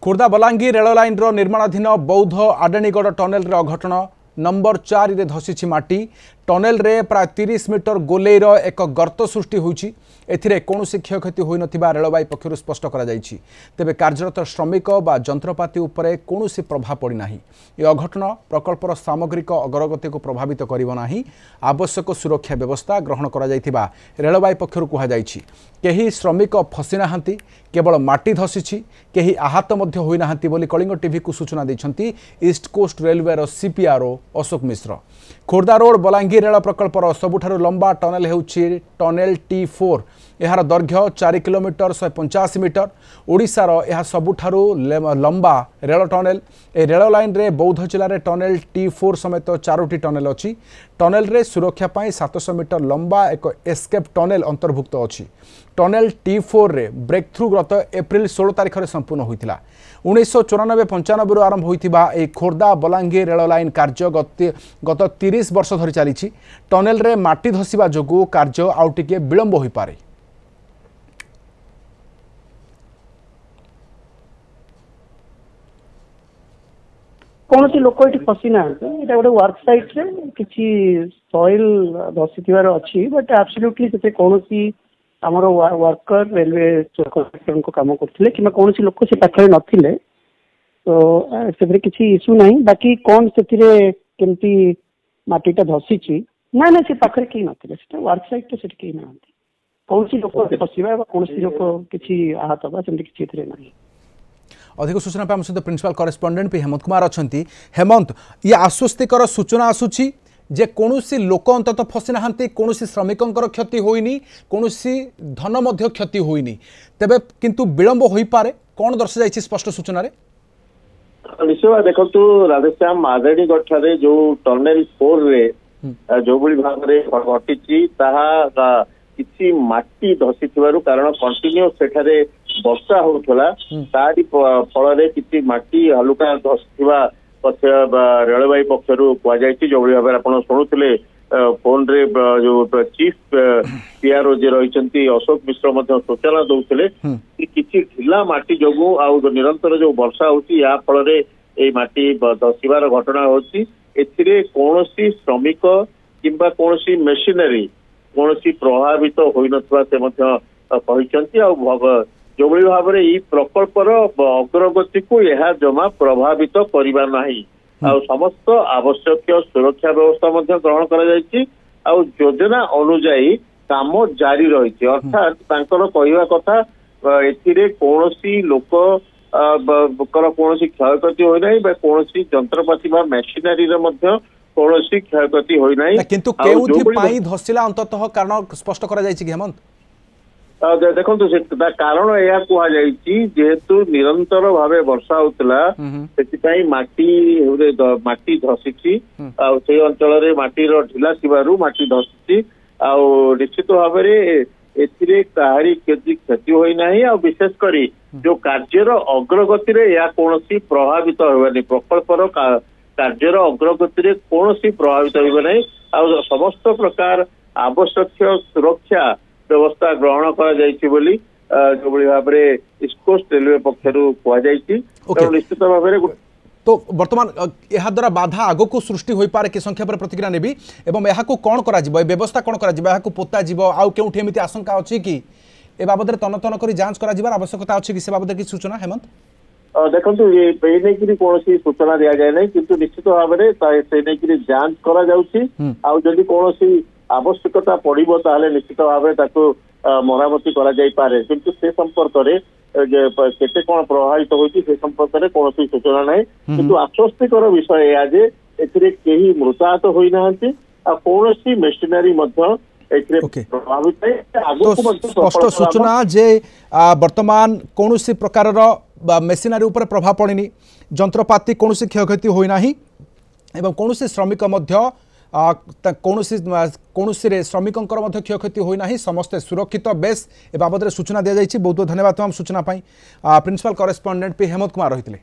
Khordha Balangir rail line निर्माणाधीन बौद्ध आडाणीगढ़ tunnel अघटन number 4 रे धसी माटी टनेल रे प्राय 30 मीटर गोलेर एक गर्त सृष्टि होइछि। एथिरे कौनसी क्षयक्षति होई नथिबा रेलवाई पक्षरु स्पष्ट करा जाइछि। तेबे कार्यरत श्रमिक बा जंत्रपाति उपरे कौनसी प्रभाव पड़ी नाही। ए अघटन प्रकल्पर सामग्रिक अग्रगति को प्रभावित करिवो नाही। आवश्यक सुरक्षा व्यवस्था ग्रहण करा जाइथिबा रेलवाई पक्षरु कहा जाइछि। केही श्रमिक फसी नाहांती, केवल माटी धसीछि, केही आहत मध्य होई नाहांती बोली कलिंग टीवी को सूचना दैछंती ईस्ट कोस्ट रेलवे रो CPRO Ashok Mishra. Khordha road Balangir rail प्रकल्पर सबुठारु लंबा टनेल हेउछि टनेल T4। यार दैर्घ्य 4 किलोमीटर 150 मीटर। ओडिशार यह सबुठारु लंबा रेल टनेल। ए रेल लाइन रे बौद्ध जिले में टनेल T4 समेत 4टी टनेल अच्छी। टनेल रे सुरक्षा पाई 700 मीटर लंबा एक एस्केप टनेल अंतर्भुक्त अच्छी। टनेल T4 रे ब्रेक थ्रू गत एप्रिल 16 तारिख में संपूर्ण होता। 1994-95 आरंभ होता यह खोर्धा बलांगीर रेल लाइन कार्य गत 30 वर्ष धरी चली। टनेल रे माटी धसवा जोगु कार्य आउ टिके विलंब हो पारे। कौन सी लोक ये फसी ना गोटे वर्क साइट रे किसी सॉइल धसी अच्छी बट एब्सोल्युटली से कौन सी आमर वर्कर रेलवे कंट्राक्टर को काम करते कि कौन सी लोक से पाखे नथिले तो से किसी इश्यू नहीं। बाकी कौन से केमती माटीटा धसी ना ना से पाखे कहीं नथिले वर्क साइट तो कहीं ना कौन सी लोक फसवा कौन सी लोक किसी आहत हवा से किसी नहीं। अधिक सूचना आम सहित प्रिंसिपल करेस्पोंडेंट भी हेमंत कुमार अच्छा। हेमंत, ये आश्वस्तिकर सूचना आसूची जे कौनसी लोक अंतत फसी नाहांती, कौनसी श्रमिकंकर क्षति होइनी, कौनसी धन मध्य क्षति होइनी, तेबे किंतु विलंब होई पारे कौन दर्शा जाइछि स्पष्ट सूचना रे? निश्चय देखंतु राधेश्याम आदाणीगढ़ ठारे जो टनेल 4 रे जो बड़ी भाग रे घटिछि ताहा किछि माटी धसी थिबारु कारण कंटिन्यू सेठारे वर्षा होउथला तारी फल रे किछि माटी हलुका धसथिबा रेलवाई पक्षरु कुआ जाइछि। जो भाव आप शुणुले फोन रे जो चीफ पीआरओ जे रही अशोक मिश्र सूचना दौले कि किछि ढिला माटी जोगु आउ निरंतर जो वर्षा होउछि या फल रे ए माटी धसिबार घटना होउछि। एथिरे कोनोसी श्रमिक किंबा कोनोसी मेशिनरी कोनोसी प्रभावित होई नथवा से मध्य कहिसंती। आ जो भाव में ये प्रकल्पर अग्रगति को यह जमा प्रभावित करना नहीं। समस्त आवश्यक सुरक्षा व्यवस्था ग्रहण कर योजना अनुजाई काम जारी रही। अर्थात कहवा कथा कौन लोक कौन क्षयक्षति होना कौन जंत्रपाति मेशिनरी कौन क्षयक्षति होना किंतु धसला अंततः कारण स्पष्ट कर हेमंत देखो कारण यह कहुई जेहेतु निरंतर भाव वर्षा होता से माटी धसी अंचल माटीर ढिला थी माटी धसी निश्चित भाव कहारी क्षति होना विशेषकर जो कार्यर अग्रगति कौन प्रभावित होनी प्रकल्पर कार्यर अग्रगति कौन प्रभावित होना समस्त प्रकार आवश्यक सुरक्षा व्यवस्था ग्रहण कर जो भाव में ईस्ट कोस्ट रेलवे पक्षरु कहुई निश्चित भाव तो वर्तमान यह द्वारा बाधा आग को सृष्टि हो पारे कि संख्या पर प्रतिक्रिया नेबी एवं यह कौन कर व्यवस्था कौन कर पोता आउ केउठी एमिति आशंका अच्छी कि ए बाबद तन तन कर जांच कर आवश्यकता अच्छी कि से बाबद की सूचना हेमंत? देखो ये कौन सूचना दि जाए ना किंतु निश्चित भाव में से जांच कर कौन आवश्यकता पड़ो ताले निश्चित भाव में मरामती करे किंतु से संपर्क में केते कौन प्रभावित होती से संपर्क में कौन सूचना ना किंतु आश्वस्तिकर विषय यह जे एथिरे केही मृताहत होई नाहंती आ कौन मेशिनरी प्रभावित स्पष्ट सूचना जे वर्तमान कौन प्रकार मेशिनरी उपर प्रभाव पड़नी, जंत्रपाति कौन क्षयक्षति होना एवं कौन श्रमिक कौन श्रमिकों क्षयक्षति होना समस्ते सुरक्षित बेस ए बाबद सूचना दी जाइए। बहुत बहुत धन्यवाद तमाम सूचना principal correspondent P Hemant Kumar रही।